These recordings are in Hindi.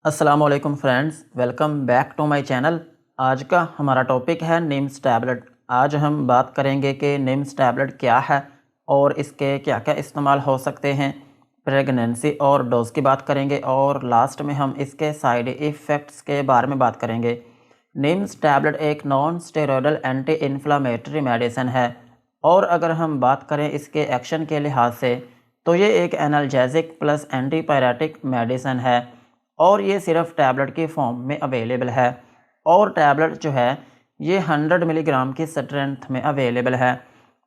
अस्सलाम वालेकुम friends, welcome back to my channel. आज का हमारा टॉपिक है निम्स टैबलेट। आज हम बात करेंगे कि निम्स टैबलेट क्या है और इसके क्या क्या इस्तेमाल हो सकते हैं। प्रेगनेंसी और डोज की बात करेंगे और लास्ट में हम इसके साइड इफ़ेक्ट्स के बारे में बात करेंगे। निम्स टैबलेट एक non steroidal anti inflammatory medicine है और अगर हम बात करें इसके एक्शन के लिहाज से तो ये एक एनाल्जेसिक प्लस एंटीपायरेटिक मेडिसिन है और ये सिर्फ टैबलेट की फॉर्म में अवेलेबल है। और टैबलेट जो है ये 100 मिलीग्राम की स्ट्रेंथ में अवेलेबल है।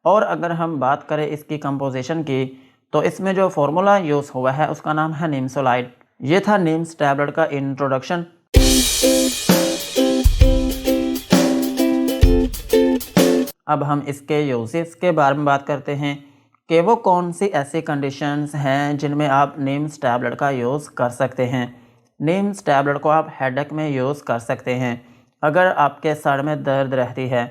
और अगर हम बात करें इसकी कंपोजिशन की तो इसमें जो फार्मूला यूज़ हुआ है उसका नाम है निम्सोलाइड। ये था निम्स टैबलेट का इंट्रोडक्शन। अब हम इसके यूजेस के बारे में बात करते हैं कि वो कौन सी ऐसी कंडीशंस हैं जिनमें आप निम्स टैबलेट का यूज़ कर सकते हैं। निम्स टैबलेट को आप हेडेक में यूज़ कर सकते हैं। अगर आपके सर में दर्द रहती है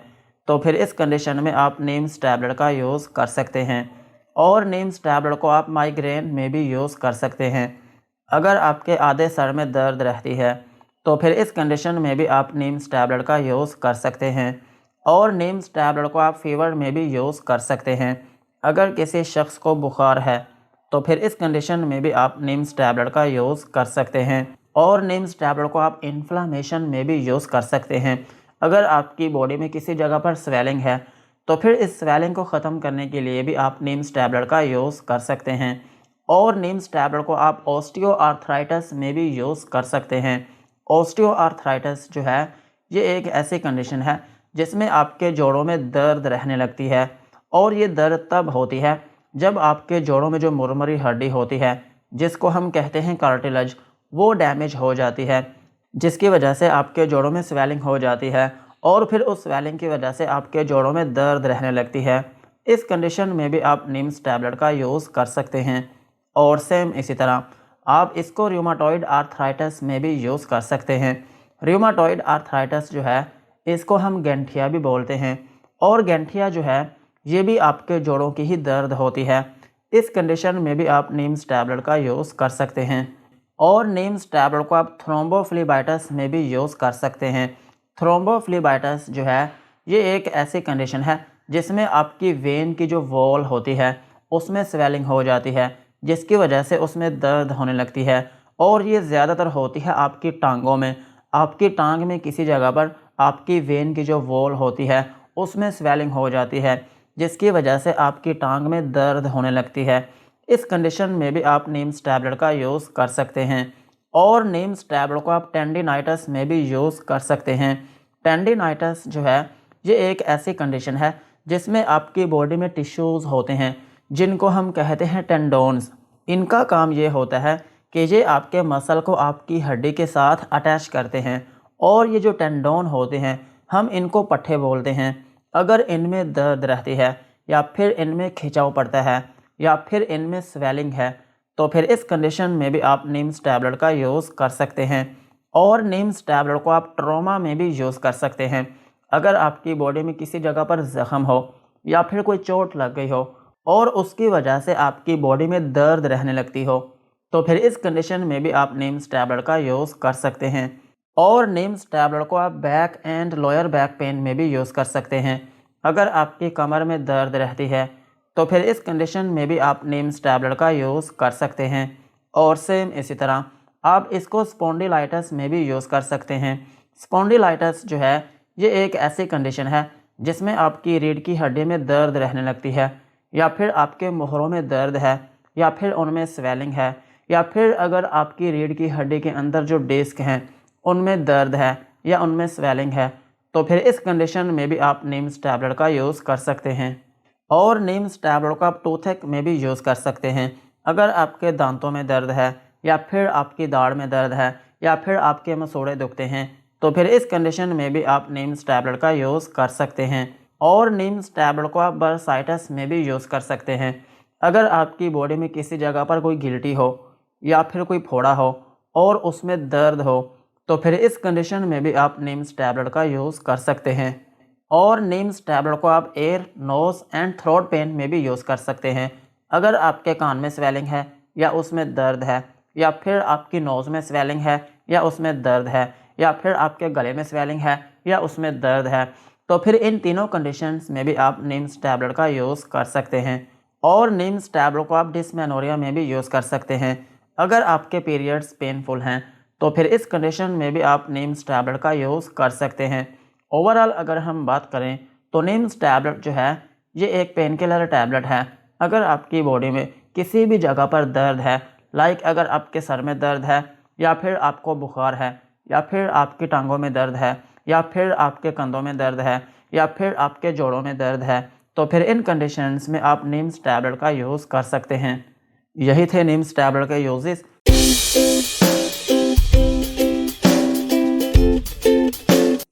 तो फिर इस कंडीशन में आप निम्स टैबलेट का यूज़ कर सकते हैं। और निम्स टैबलेट को आप माइग्रेन में भी यूज़ कर सकते हैं। अगर आपके आधे सर में दर्द रहती है तो फिर इस कंडीशन में भी आप निम्स टैबलेट का यूज़ कर सकते हैं। और निम्स टैबलेट को आप फीवर में भी यूज़ कर सकते हैं। अगर किसी शख्स को बुखार है तो फिर इस कंडीशन में भी आप निम्स टैबलेट का यूज़ कर सकते हैं। और निम्स टैबलेट को आप इन्फ्लामेशन में भी यूज़ कर सकते हैं। अगर आपकी बॉडी में किसी जगह पर स्वेलिंग है तो फिर इस स्वेलिंग को ख़त्म करने के लिए भी आप निम्स टैबलेट का यूज़ कर सकते हैं। और निम्स टैबलेट को आप ऑस्टियोआर्थराइटिस में भी यूज़ कर सकते हैं। ऑस्टियोआर्थराइटिस जो है ये एक ऐसी कंडीशन है जिसमें आपके जोड़ों में दर्द रहने लगती है। और ये दर्द तब होती है जब आपके जोड़ों में जो मुरमुरी हड्डी होती है जिसको हम कहते हैं कार्टिलेज, वो डैमेज हो जाती है, जिसकी वजह से आपके जोड़ों में स्वेलिंग हो जाती है और फिर उस स्वेलिंग की वजह से आपके जोड़ों में दर्द रहने लगती है। इस कंडीशन में भी आप निम्स टैबलेट का यूज़ कर सकते हैं। और सेम इसी तरह आप इसको रूमाटॉइड आर्थराइटिस में भी यूज़ कर सकते हैं। रूमाटॉइड आर्थराइटिस जो है इसको हम गठिया भी बोलते हैं। और गठिया जो है ये भी आपके जोड़ों की ही दर्द होती है। इस कंडीशन में भी आप निम्स टैबलेट का यूज़ कर सकते हैं। और निम्स टैबलेट को आप थ्रोम्बोफ्लेबाइटिस में भी यूज़ कर सकते हैं। थ्रोम्बोफ्लेबाइटिस जो है ये एक ऐसी कंडीशन है जिसमें आपकी वेन की जो वॉल होती है उसमें स्वेलिंग हो जाती है, जिसकी वजह से उसमें दर्द होने लगती है। और ये ज़्यादातर होती है आपकी टांगों में। आपकी टांग में किसी जगह पर आपकी वेन की जो वॉल होती है उसमें स्वेलिंग हो जाती है, जिसकी वजह से आपकी टांग में दर्द होने लगती है। इस कंडीशन में भी आप निम्स टैबलेट का यूज़ कर सकते हैं। और निम्स टैबलेट को आप टेंडिनाइटिस में भी यूज़ कर सकते हैं। टेंडिनाइटिस जो है ये एक ऐसी कंडीशन है जिसमें आपकी बॉडी में टिश्यूज़ होते हैं जिनको हम कहते हैं टेंडोन्स। इनका काम ये होता है कि ये आपके मसल को आपकी हड्डी के साथ अटैच करते हैं। और ये जो टेंडोन होते हैं हम इनको पट्ठे बोलते हैं। अगर इनमें दर्द रहती है या फिर इनमें खिंचाव पड़ता है या फिर इनमें स्वेलिंग है तो फिर इस कंडीशन में भी आप निम्स टैबलेट का यूज़ कर सकते हैं। और निम्स टैबलेट को आप ट्रॉमा में भी यूज़ कर सकते हैं। अगर आपकी बॉडी में किसी जगह पर ज़ख्म हो या फिर कोई चोट लग गई हो और उसकी वजह से आपकी बॉडी में दर्द रहने लगती हो तो फिर इस कंडीशन में भी आप निम्स टैबलेट का यूज़ कर सकते हैं। और निम्स टैबलेट को आप back and lower back pain में भी यूज़ कर सकते हैं। अगर आपकी कमर में दर्द रहती है तो फिर इस कंडीशन में भी आप निम्स टैबलेट का यूज़ कर सकते हैं। और सेम इसी तरह आप इसको स्पॉन्डिलाइटिस में भी यूज़ कर सकते हैं। स्पॉन्डिलाइटिस जो है ये एक ऐसी कंडीशन है जिसमें आपकी रीढ़ की हड्डी में दर्द रहने लगती है या फिर आपके मोहरों में दर्द है या फिर उनमें स्वेलिंग है या फिर अगर आपकी रीढ़ की हड्डी के अंदर जो डिस्क हैं उनमें दर्द है या उनमें स्वेलिंग है तो फिर इस कंडीशन में भी आप निम्स टैबलेट का यूज़ कर सकते हैं। और निम्स टैबलेट को आप टूथेक में भी यूज़ कर सकते हैं। अगर आपके दांतों में दर्द है या फिर आपकी दाढ़ में दर्द है या फिर आपके मसूड़े दुखते हैं तो फिर इस कंडीशन में भी आप निम्स टैबलेट का यूज़ कर सकते हैं। और निम्स टैबलेट को आप बर्साइटिस में भी यूज़ कर सकते हैं। अगर आपकी बॉडी में किसी जगह पर कोई गिल्टी हो या फिर कोई फोड़ा हो और उसमें दर्द हो तो फिर इस कंडीशन में भी आप निम्स टैबलेट का यूज़ कर सकते हैं। और निम्स टैबलेट को आप ear, nose and throat pain में भी यूज़ कर सकते हैं। अगर आपके कान में स्वेलिंग है या उसमें दर्द है या फिर आपकी नोज़ में स्वेलिंग है या उसमें दर्द है, या फिर आपके गले में स्वेलिंग है या उसमें दर्द है, तो फिर इन तीनों कंडीशंस में भी आप निम्स टैबलेट का यूज़ कर सकते हैं। और निम्स टैबलेट को आप डिस्मेनोरिया में भी यूज़ कर सकते हैं। अगर आपके पीरियड्स पेनफुल हैं तो फिर इस कंडीशन में भी आप निम्स टैबलेट का यूज़ कर सकते हैं। ओवरऑल अगर हम बात करें तो निम्स टैबलेट जो है ये एक पेन किलर टैबलेट है। अगर आपकी बॉडी में किसी भी जगह पर दर्द है, लाइक अगर आपके सर में दर्द है, या फिर आपको बुखार है, या फिर आपकी टांगों में दर्द है, या फिर आपके कंधों में दर्द है, या फिर आपके जोड़ों में दर्द है, तो फिर इन कंडीशंस में आप निम्स टैबलेट का यूज़ कर सकते हैं। यही थे निम्स टैबलेट के यूजेस।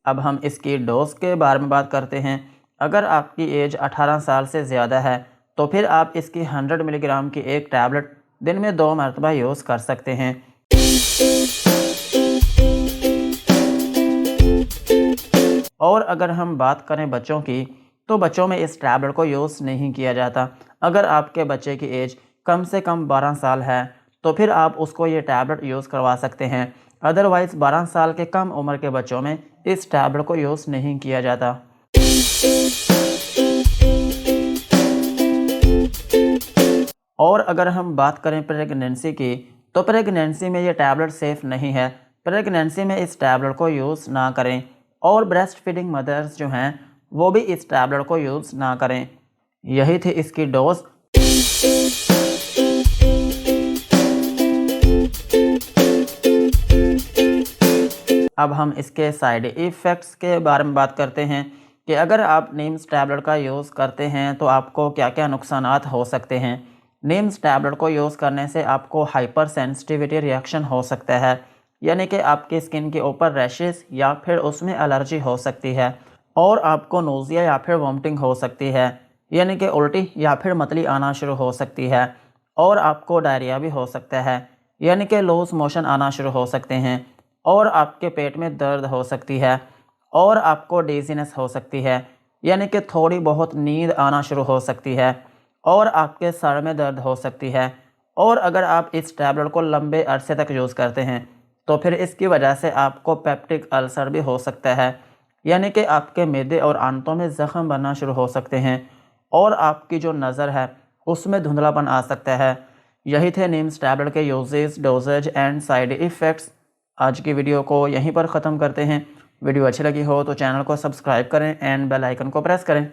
अब हम इसकी डोज के बारे में बात करते हैं। अगर आपकी एज 18 साल से ज़्यादा है तो फिर आप इसकी 100 मिलीग्राम की एक टैबलेट दिन में 2 मरतबा यूज़ कर सकते हैं। और अगर हम बात करें बच्चों की, तो बच्चों में इस टैबलेट को यूज़ नहीं किया जाता। अगर आपके बच्चे की एज कम से कम 12 साल है तो फिर आप उसको ये टैबलेट यूज़ करवा सकते हैं। अदरवाइज़ 12 साल के कम उम्र के बच्चों में इस टैबलेट को यूज़ नहीं किया जाता। और अगर हम बात करें प्रेगनेंसी की, तो प्रेगनेंसी में ये टैबलेट सेफ़ नहीं है। प्रेगनेंसी में इस टैबलेट को यूज़ ना करें। और ब्रेस्ट फीडिंग मदर्स जो हैं वो भी इस टैबलेट को यूज़ ना करें। यही थी इसकी डोज। अब हम इसके साइड इफ़ेक्ट्स के बारे में बात करते हैं कि अगर आप निम्स टैबलेट का यूज़ करते हैं तो आपको क्या क्या नुकसानात हो सकते हैं। निम्स टैबलेट को यूज़ करने से आपको हाइपर सेंसिटिविटी रिएक्शन हो सकता है, यानी कि आपकी स्किन के ऊपर रैशेस या फिर उसमें एलर्जी हो सकती है। और आपको नोज़िया या फिर वॉमिटिंग हो सकती है, यानी कि उल्टी या फिर मतली आना शुरू हो सकती है। और आपको डायरिया भी हो सकता है, यानी कि लूज़ मोशन आना शुरू हो सकते हैं। और आपके पेट में दर्द हो सकती है। और आपको डिज़ीनेस हो सकती है, यानी कि थोड़ी बहुत नींद आना शुरू हो सकती है। और आपके सर में दर्द हो सकती है। और अगर आप इस टैबलेट को लंबे अरसे तक यूज़ करते हैं तो फिर इसकी वजह से आपको पेप्टिक अल्सर भी हो सकता है, यानी कि आपके मैदे और आंतों में ज़ख्म बनना शुरू हो सकते हैं। और आपकी जो नज़र है उसमें धुंधलापन आ सकता है। यही थे निम्स टैबलेट के uses, doses and side effects. आज की वीडियो को यहीं पर ख़त्म करते हैं। वीडियो अच्छी लगी हो तो चैनल को सब्सक्राइब करें एंड बेल आइकन को प्रेस करें।